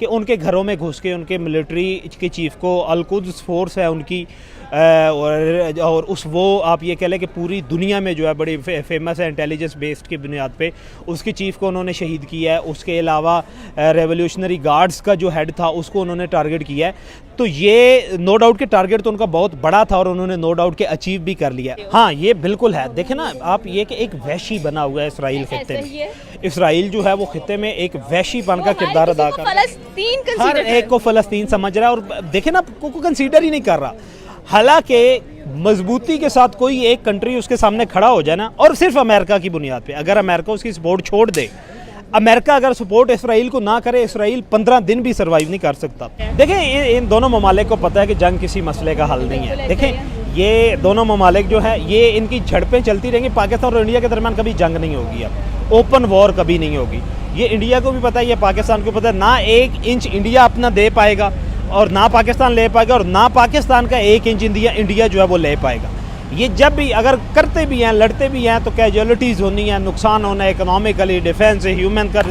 कि उनके घरों में घुस के उनके मिलिट्री के चीफ़ को अल-कुद्स फोर्स है उनकी और उस वो आप ये कह लें कि पूरी दुनिया में जो है बड़ी फेमस है इंटेलिजेंस बेस्ड की बुनियाद पे उसके चीफ़ को उन्होंने शहीद किया है। उसके अलावा रेवोल्यूशनरी गार्ड्स का जो हेड था उसको उन्होंने टारगेट किया है। तो ये नो डाउट के टारगेट तो उनका बहुत बड़ा था और उन्होंने नो डाउट के अचीव भी कर लिया। हाँ, ये बिल्कुल है। देखें ना आप, ये कि एक वहशी बना हुआ है इसराइल खित्ते में। इसराइल जो है वो खित्ते में एक वहशीपन का किरदार अदा कर रहा है, हर एक को फ़लस्तीन समझ रहा है और देखें ना को कंसीडर ही नहीं कर रहा। हालांकि मजबूती के साथ कोई एक कंट्री उसके सामने खड़ा हो जाए ना, और सिर्फ अमेरिका की बुनियाद पे, अगर अमेरिका उसकी सपोर्ट छोड़ दे, अमेरिका अगर सपोर्ट इसराइल को ना करे, इसराइल 15 दिन भी सर्वाइव नहीं कर सकता। देखें इन दोनों ममालिक को पता है कि जंग किसी मसले का हल नहीं है। देखें ये दोनों ममालिक जो है ये इनकी झड़पें चलती रहेंगी। पाकिस्तान और इंडिया के दरमियान कभी जंग नहीं होगी, अब ओपन वॉर कभी नहीं होगी। ये इंडिया को भी पता है, ये पाकिस्तान को पता है। ना 1 इंच इंडिया अपना दे पाएगा और ना पाकिस्तान ले पाएगा, और ना पाकिस्तान का 1 इंच इंडिया जो है वो ले पाएगा। ये जब भी अगर करते भी हैं, लड़ते भी हैं, तो कैजुअलिटीज़ होनी है, नुकसान होना है, इकोनॉमिकली, डिफेंस, ह्यूमन का,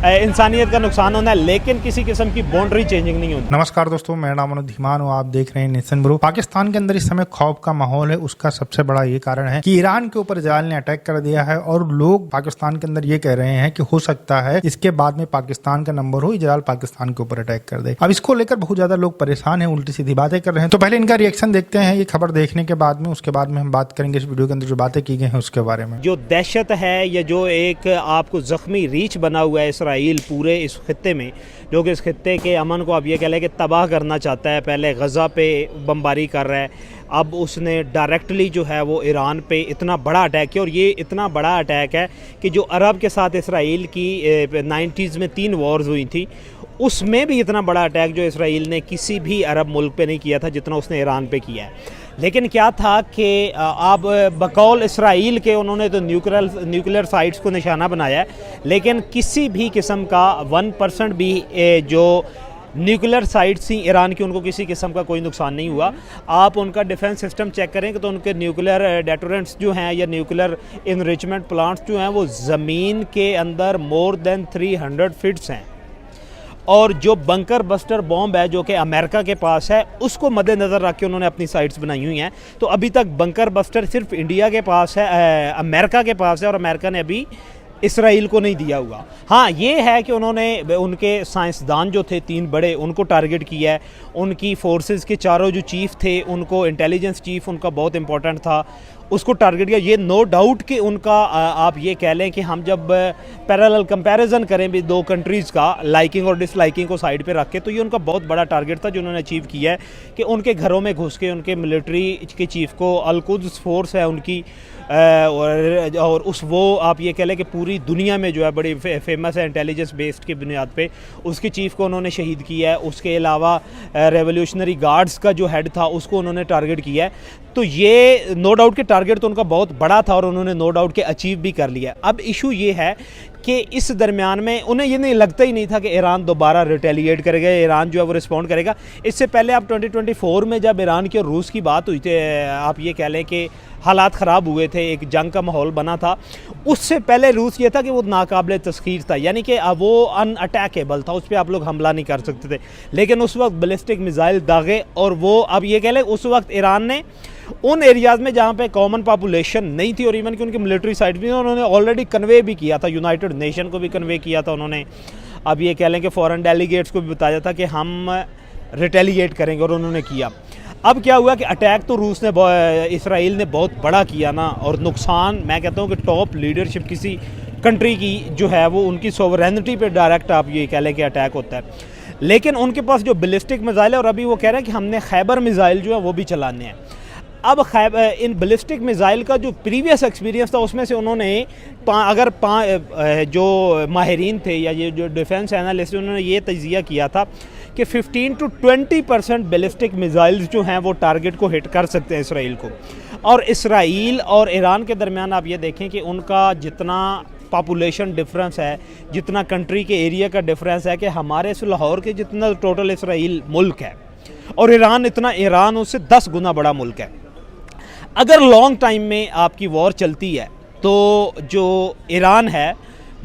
इंसानियत का नुकसान होना है, लेकिन किसी किस्म की बाउंड्री चेंजिंग नहीं होती। नमस्कार दोस्तों, मेरा नाम अनुज धीमान हूँ। आप देख रहे हैं नेशन ब्रो। पाकिस्तान के अंदर इस समय खौफ का माहौल है। उसका सबसे बड़ा ये कारण है कि ईरान के ऊपर इजराइल ने अटैक कर दिया है और लोग पाकिस्तान के अंदर ये कह रहे हैं कि हो सकता है इसके बाद में पाकिस्तान का नंबर हो, इजराइल पाकिस्तान के ऊपर अटैक कर दे। अब इसको लेकर बहुत ज्यादा लोग परेशान है, उल्टी सीधी बातें कर रहे हैं। तो पहले इनका रिएक्शन देखते हैं ये खबर देखने के बाद में, उसके बाद में हम बात करेंगे इस वीडियो के अंदर जो बातें की गई हैं उसके बारे में। जो दहशत है या जो एक आपको जख्मी रीच बना हुआ है इसराइल पूरे इस खित्ते में, जो कि इस खित्ते के अमन को अब ये कह लें कि तबाह करना चाहता है। पहले गज़ा पे बमबारी कर रहा है, अब उसने डायरेक्टली जो है वो ईरान पे इतना बड़ा अटैक किया। और ये इतना बड़ा अटैक है कि जो अरब के साथ इसराइल की 90s में 3 वॉर्स हुई थी, उसमें भी इतना बड़ा अटैक जो इसराइल ने किसी भी अरब मुल्क पे नहीं किया था जितना उसने ईरान पे किया है। लेकिन क्या था कि आप बकौल इसराइल के उन्होंने तो न्यूक्लियर साइट्स को निशाना बनाया है, लेकिन किसी भी किस्म का 1% भी जो न्यूक्लियर साइट्स थी ईरान की, उनको किसी किस्म का कोई नुकसान नहीं हुआ। आप उनका डिफेंस सिस्टम चेक करेंगे तो उनके न्यूक्लियर डेटोरेंट्स जो हैं या न्यूक्लियर इनरिचमेंट प्लांट्स जो हैं वो ज़मीन के अंदर मोर देन 300 फीट्स हैं। और जो बंकर बस्टर बॉम्ब है जो कि अमेरिका के पास है, उसको मद्देनज़र रख के उन्होंने अपनी साइट्स बनाई हुई हैं। तो अभी तक बंकर बस्टर सिर्फ इंडिया के पास है, अमेरिका के पास है, और अमेरिका ने अभी इसराइल को नहीं दिया हुआ। हाँ, ये है कि उन्होंने उनके साइंसदान जो थे 3 बड़े, उनको टारगेट किया है। उनकी फोर्सेस के चारों जो चीफ़ थे, उनको इंटेलिजेंस चीफ़ उनका बहुत इंपॉर्टेंट था, उसको टारगेट किया। ये नो डाउट कि उनका आप ये कह लें कि हम जब पैरेलल कंपैरिजन करें भी 2 कंट्रीज़ का, लाइकिंग और डिसलाइकिंग को साइड पे रख के, तो ये उनका बहुत बड़ा टारगेट था जो उन्होंने अचीव किया है कि उनके घरों में घुस के उनके मिलिट्री के चीफ़ को, अल-कुद्स फोर्स है उनकी और उस वो आप ये कह लें कि पूरी दुनिया में जो है बड़ी फेमस है इंटेलिजेंस बेस्ड की बुनियाद पे, उसके चीफ़ को उन्होंने शहीद किया है। उसके अलावा रेवोल्यूशनरी गार्ड्स का जो हेड था उसको उन्होंने टारगेट किया है। तो ये नो डाउट के टारगेट तो उनका बहुत बड़ा था और उन्होंने नो डाउट के अचीव भी कर लिया। अब इशू ये है कि इस दरमियान में उन्हें ये नहीं लगता ही नहीं था कि ईरान दोबारा रिटेलिएट करेगा, ईरान जो है वो रिस्पॉन्ड करेगा। इससे पहले आप 2024 में जब ईरान की और रूस की बात हुई थी, आप ये कह लें कि हालात ख़राब हुए थे, एक जंग का माहौल बना था, उससे पहले रूस ये था कि वो नाकाबिल तस्खीर था, यानी कि वो अनअटैकेबल था, उस पर आप लोग हमला नहीं कर सकते थे। लेकिन उस वक्त बैलिस्टिक मिसाइल दागे, और वो अब ये कह लें उस वक्त ईरान ने उन एरियाज़ में जहाँ पे कॉमन पॉपुलेशन नहीं थी और इवन कि उनकी मिलिट्री साइट भी उन्होंने ऑलरेडी कन्वे भी किया था, यूनाइटेड नेशन को भी कन्वे किया था उन्होंने। अब ये कह लें कि फॉरेन डेलीगेट्स को भी बताया था कि हम रिटेलिएट करेंगे, और उन्होंने किया। अब क्या हुआ कि अटैक तो रूस ने, इसराइल ने बहुत बड़ा किया ना, और नुकसान मैं कहता हूँ कि टॉप लीडरशिप किसी कंट्री की जो है वो उनकी सोवरेनिटी पे डायरेक्ट आप ये कह लें कि अटैक होता है। लेकिन उनके पास जो बैलिस्टिक मिसाइल है, और अभी वो कह रहे हैं कि हमने खैबर मिसाइल जो है वो भी चलाने हैं। अब इन बैलिस्टिक मिसाइल का जो प्रीवियस एक्सपीरियंस था उसमें से उन्होंने जो माहिरीन थे या ये जो डिफेंस एनालिस्ट, उन्होंने ये तजिया किया था कि 15 to 20% बैलिस्टिक मिसाइल्स जो हैं वो टारगेट को हिट कर सकते हैं इसराइल को। और इसराइल और ईरान के दरमियान आप ये देखें कि उनका जितना पॉपुलेशन डिफरेंस है, जितना कंट्री के एरिया का डिफरेंस है, कि हमारे से लाहौर के जितना टोटल इसराइल मुल्क है और ईरान उससे 10 गुना बड़ा मुल्क है। अगर लॉन्ग टाइम में आपकी वॉर चलती है तो जो ईरान है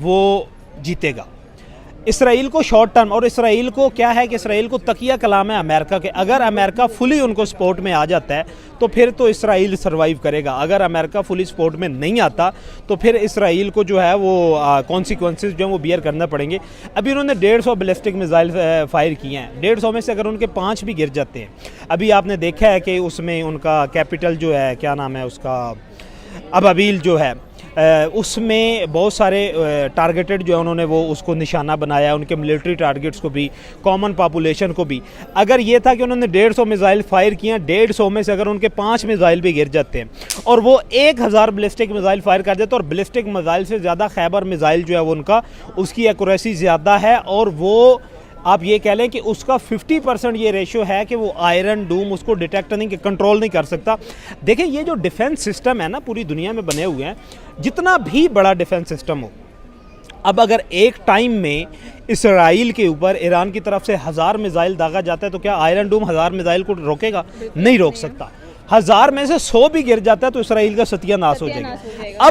वो जीतेगा। इसराइल को शॉर्ट टर्म, और इसराइल को क्या है कि इसराइल को तकिया कलाम है अमेरिका के। अगर अमेरिका फुली उनको सपोर्ट में आ जाता है तो फिर तो इसराइल सर्वाइव करेगा। अगर अमेरिका फुली सपोर्ट में नहीं आता तो फिर इसराइल को जो है वो कॉन्सिक्वेंसेस जो है वो बियर करना पड़ेंगे। अभी उन्होंने 150 बैलिस्टिक मिसाइल फायर किए हैं। 150 में से अगर उनके 5 भी गिर जाते हैं, अभी आपने देखा है कि उसमें उनका कैपिटल जो है, क्या नाम है उसका, अबाबील जो है, उसमें बहुत सारे टारगेटेड जो है उन्होंने वो उसको निशाना बनाया, उनके मिलिट्री टारगेट्स को भी, कॉमन पॉपुलेशन को भी। अगर ये था कि उन्होंने 150 मिसाइल फायर किए, 150 में से अगर उनके 5 मिसाइल भी गिर जाते हैं और वो 1000 बैलिस्टिक मिसाइल फायर कर देते, और बैलिस्टिक मिसाइल से ज़्यादा खैबर मिसाइल जो है वो उनका, उसकी एक्यूरेसी ज़्यादा है, और वो आप ये कह लें कि उसका 50% ये रेशियो है कि वो आयरन डूम उसको डिटेक्ट नहीं, कंट्रोल नहीं कर सकता। देखिए ये जो डिफेंस सिस्टम है ना पूरी दुनिया में बने हुए हैं, जितना भी बड़ा डिफेंस सिस्टम हो, अब अगर एक टाइम में इसराइल के ऊपर ईरान की तरफ से 1000 मिसाइल दागा जाता है तो क्या आयरन डूम 1000 मिसाइल को रोकेगा? नहीं रोक सकता। 1000 में से 100 भी गिर जाता है तो इसराइल का सत्यानाश हो जाएगा।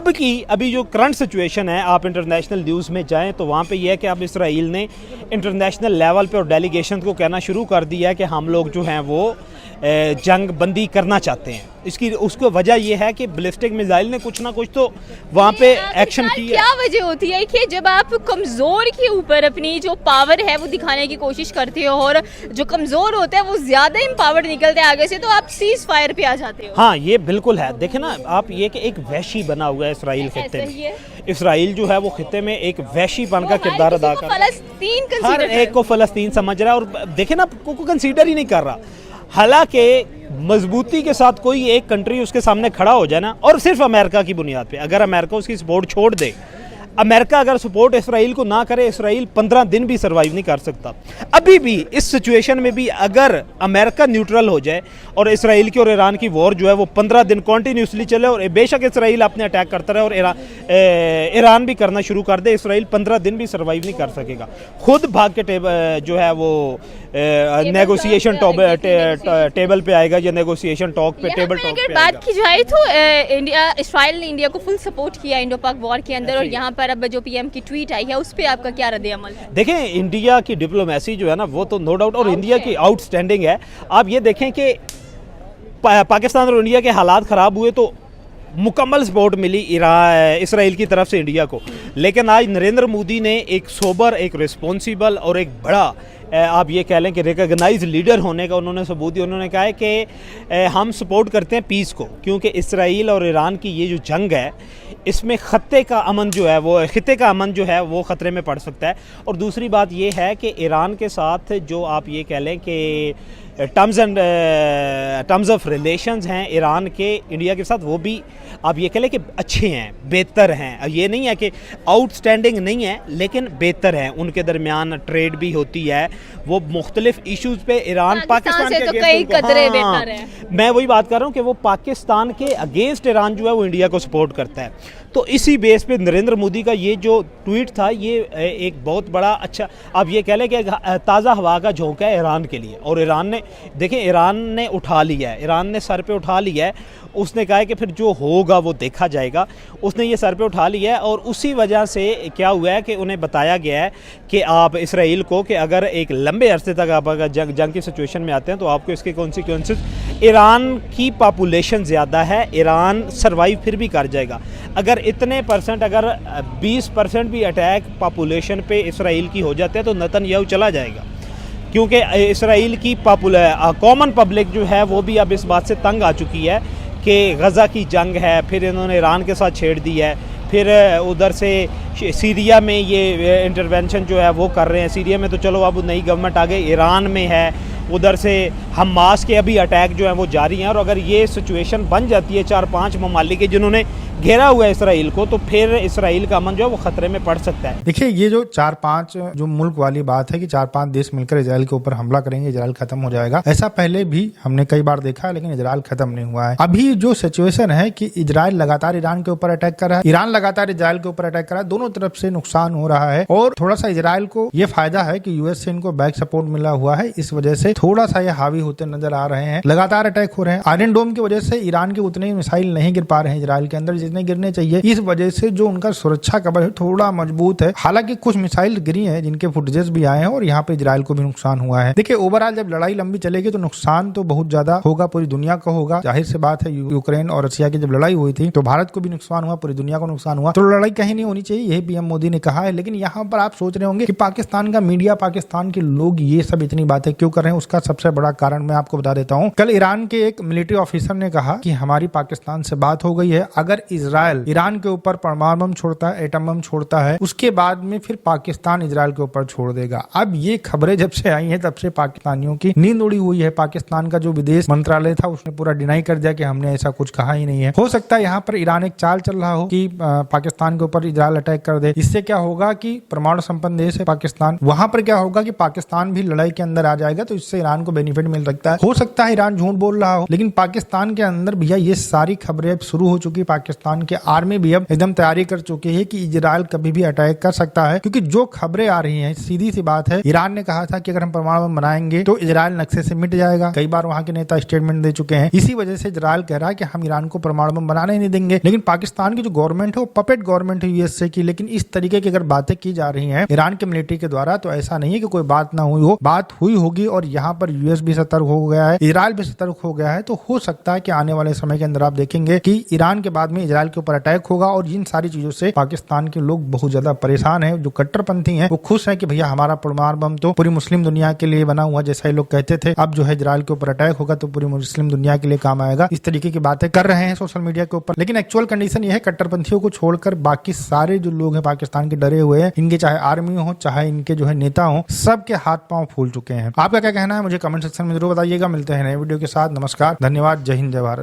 अभी जो करंट सिचुएशन है, आप इंटरनेशनल न्यूज़ में जाएं तो वहाँ पे ये है कि अब इसराइल ने इंटरनेशनल लेवल पे और डेलीगेशन को कहना शुरू कर दिया है कि हम लोग जो हैं वो जंग बंदी करना चाहते हैं। उसकी वजह यह है कि बैलिस्टिक मिसाइल ने कुछ ना कुछ तो वहाँ पे एक्शन किया। क्या वजह होती है कि जब आप कमज़ोर के ऊपर अपनी जो पावर है वो दिखाने की कोशिश करते हो और जो कमज़ोर होता है वो ज़्यादा एम्पावर्ड निकलते हैं आगे से, तो आप सीज फायर पे आ जाते हो? हाँ, ये बिल्कुल है। देखे ना आप, ये कि एक वैशी बना हुआ है इसराइल खित्ते में। इसराइल जो है वो खित्ते में एक वैशीपन का किरदार अदा कर रहा है, हर एक को फ़लस्तीन समझ रहा है, और देखे ना को कंसीडर ही नहीं कर रहा। हालांकि मजबूती के साथ कोई एक कंट्री उसके सामने खड़ा हो जाए ना, और सिर्फ अमेरिका की बुनियाद पे, अगर अमेरिका उसकी सपोर्ट छोड़ दे, अमेरिका अगर सपोर्ट इसराइल को ना करे, इसराइल 15 दिन भी सर्वाइव नहीं कर सकता। अभी भी इस सिचुएशन में भी अगर अमेरिका न्यूट्रल हो जाए और इसराइल की और ईरान की वॉर जो है वो 15 दिन कॉन्टीन्यूसली चले, और बेशक इसराइल अपने अटैक करता रहे और ईरान भी करना शुरू कर दे, इसराइल 15 दिन भी सर्वाइव नहीं कर सकेगा। खुद भाग के जो है वो नेगोशिएशन टेबल पे आएगा, या नेगोशिएशन टॉक पे, टेबल टॉक पे। बात की जाए तो इसराइल ने इंडिया को फुल सपोर्ट किया इंडो पाक वॉर के अंदर, और यहाँ पर अब जो पीएम की ट्वीट आई है उस पर आपका क्या रद्द अमल है? देखें, इंडिया की डिप्लोमेसी जो है ना वो तो नो डाउट, और इंडिया की आउटस्टैंडिंग है। आप ये देखें कि पाकिस्तान और इंडिया के हालात ख़राब हुए तो मुकम्मल सपोर्ट मिली इसराइल की तरफ से इंडिया को, लेकिन आज नरेंद्र मोदी ने एक सोबर, एक रिस्पॉन्सिबल और एक बड़ा, आप ये कह लें कि रिकॉग्नाइज लीडर होने का उन्होंने सबूत दिया। उन्होंने कहा है कि हम सपोर्ट करते हैं पीस को, क्योंकि इसराइल और ईरान की ये जो जंग है इसमें खत्ते का अमन जो है वो ख़तरे में पड़ सकता है। और दूसरी बात ये है कि ईरान के साथ जो आप ये कह लें कि टर्म्स ऑफ रिलेशंस हैं ईरान के इंडिया के साथ, वो भी आप ये कह लें कि अच्छे हैं, बेहतर हैं। ये नहीं है कि आउटस्टैंडिंग नहीं है, लेकिन बेहतर हैं। उनके दरमियान ट्रेड भी होती है, वो मुख्तलिफ इश्यूज़ पे ईरान पाकिस्तान के तो कई कदरे बेहतर है। मैं वही बात कर रहा हूँ कि वो पाकिस्तान के अगेंस्ट ईरान जो है वो इंडिया को सपोर्ट करता है। तो इसी बेस पे नरेंद्र मोदी का ये जो ट्वीट था, ये एक बहुत बड़ा अच्छा, आप ये कह लें कि ताज़ा हवा का झोंका है ईरान के लिए। और ईरान ने, देखें, ईरान ने उठा लिया है, ईरान ने सर पे उठा लिया है। उसने कहा है कि फिर जो होगा वो देखा जाएगा। उसने ये सर पे उठा लिया है, और उसी वजह से क्या हुआ है कि उन्हें बताया गया है कि आप इसराइल को कि अगर एक लंबे अरसे तक आप अगर जंग की सिचुएशन में आते हैं तो आपको इसके कॉन्सिक्वेंसेस, ईरान की पॉपुलेशन ज़्यादा है, ईरान सर्वाइव फिर भी कर जाएगा। अगर इतने परसेंट, अगर 20% भी अटैक पॉपुलेशन पे इसराइल की हो जाते हैं तो नेतन्याहू चला जाएगा, क्योंकि इसराइल की कॉमन पब्लिक जो है वो भी अब इस बात से तंग आ चुकी है कि गज़ा की जंग है, फिर इन्होंने ईरान के साथ छेड़ दी है, फिर उधर से सीरिया में ये इंटरवेंशन जो है वो कर रहे हैं। सीरिया में तो चलो अब नई गवर्नमेंट आ गई, ईरान में है, उधर से हमास के अभी अटैक जो है वो जारी हैं। और अगर ये सिचुएशन बन जाती है 4-5 ममालिक के जिन्होंने घेरा हुआ है इसराइल को, तो फिर इसराइल का अमन जो है वो खतरे में पड़ सकता है। देखिए, ये जो 4-5 जो मुल्क वाली बात है कि 4-5 देश मिलकर इजराइल के ऊपर हमला करेंगे, इजराइल खत्म हो जाएगा, ऐसा पहले भी हमने कई बार देखा है, लेकिन इजराइल खत्म नहीं हुआ है। अभी जो सिचुएशन है कि इजराइल लगातार ईरान के ऊपर अटैक कर रहा है, ईरान लगातार इजराइल के ऊपर अटैक कर रहा है, दोनों तरफ से नुकसान हो रहा है। और थोड़ा सा इजराइल को ये फायदा है कि यूएस से इनको बैक सपोर्ट मिला हुआ है, इस वजह से थोड़ा सा ये हावी होते नजर आ रहे हैं। लगातार अटैक हो रहे हैं। आयरन डोम की वजह से ईरान के उतने ही मिसाइल नहीं गिर पा रहे हैं इजराइल के अंदर तेज नहीं गिरने चाहिए। इस वजह से जो उनका सुरक्षा कवच है थोड़ा मजबूत है। हालांकि कुछ मिसाइल गिरी है जिनके फुटेजेस भी आए हैं और यहाँ पे इजराइल को भी नुकसान हुआ है। देखिए ओवरऑल जब लड़ाई लंबी चलेगी तो नुकसान तो बहुत ज्यादा होगा, पूरी दुनिया को होगा। जाहिर सी बात है, यूक्रेन और रशिया की जब लड़ाई हुई थी तो भारत को भी नुकसान हुआ, पूरी दुनिया को नुकसान हुआ। तो लड़ाई कहीं नहीं होनी चाहिए, यही पीएम मोदी ने कहा है। लेकिन यहाँ पर आप सोच रहे होंगे कि पाकिस्तान का मीडिया, पाकिस्तान के लोग ये सब इतनी बातें क्यों कर रहे हैं। उसका सबसे बड़ा कारण मैं आपको बता देता हूँ। कल ईरान के एक मिलिट्री ऑफिसर ने कहा कि हमारी पाकिस्तान से बात हो गई है, अगर इजराइल ईरान के ऊपर परमाणु बम छोड़ता है, एटम बम छोड़ता है, उसके बाद में फिर पाकिस्तान इजराइल के ऊपर छोड़ देगा। अब ये खबरें जब से आई हैं तब से पाकिस्तानियों की नींद उड़ी हुई है। पाकिस्तान का जो विदेश मंत्रालय था उसने पूरा डिनाई कर दिया कि हमने ऐसा कुछ कहा ही नहीं है। हो सकता है यहाँ पर ईरान एक चाल चल रहा हो कि पाकिस्तान के ऊपर इजराइल अटैक कर दे। इससे क्या होगा कि परमाणु संपन्न देश है पाकिस्तान, वहां पर क्या होगा कि पाकिस्तान भी लड़ाई के अंदर आ जाएगा, तो इससे ईरान को बेनिफिट मिल सकता है। हो सकता है ईरान झूठ बोल रहा हो, लेकिन पाकिस्तान के अंदर भैया ये सारी खबरें अब शुरू हो चुकी। पाकिस्तान के आर्मी भी अब एकदम तैयारी कर चुकी है कि इजराइल कभी भी अटैक कर सकता है, क्योंकि जो खबरें आ रही हैं सीधी सी बात है। ईरान ने कहा था कि अगर हम परमाणु बम बनाएंगे तो इजराइल नक्शे से मिट जाएगा। कई बार वहां के नेता स्टेटमेंट दे चुके हैं। इसी वजह से इजराइल कह रहा है कि हम ईरान को परमाणु बम बनाने नहीं देंगे। लेकिन पाकिस्तान की जो गवर्नमेंट है वो पपेट गवर्नमेंट है यूएसए की। लेकिन इस तरीके की अगर बातें की जा रही हैं ईरान के मिलिट्री के द्वारा, तो ऐसा नहीं है कि कोई बात ना हुई हो, बात हुई होगी। और यहाँ पर यूएस भी सतर्क हो गया है, इजराइल भी सतर्क हो गया है। तो हो सकता है कि आने वाले समय के अंदर आप देखेंगे कि ईरान के बाद में इजराइल के ऊपर अटैक होगा। और इन सारी चीजों से पाकिस्तान के लोग बहुत ज्यादा परेशान हैं। जो कट्टरपंथी हैं वो खुश हैं कि भैया हमारा परमाणु बम तो पूरी मुस्लिम दुनिया के लिए बना हुआ, जैसा ये लोग कहते थे। अब जो है इजराइल के ऊपर अटैक होगा तो पूरी मुस्लिम दुनिया के लिए काम आएगा। इस तरीके की बातें कर रहे हैं सोशल मीडिया के ऊपर। लेकिन एक्चुअल कंडीशन ये है, कट्टरपंथियों को छोड़कर बाकी सारे जो लोग हैं पाकिस्तान के डरे हुए हैं। इनके चाहे आर्मी हो, चाहे इनके जो है नेता हो, सबके हाथ पांव फूल चुके हैं। आपका क्या कहना है मुझे कमेंट सेक्शन में जरूर बताइएगा। मिलते हैं नए वीडियो के साथ। नमस्कार, धन्यवाद, जय हिंद, जय भारत।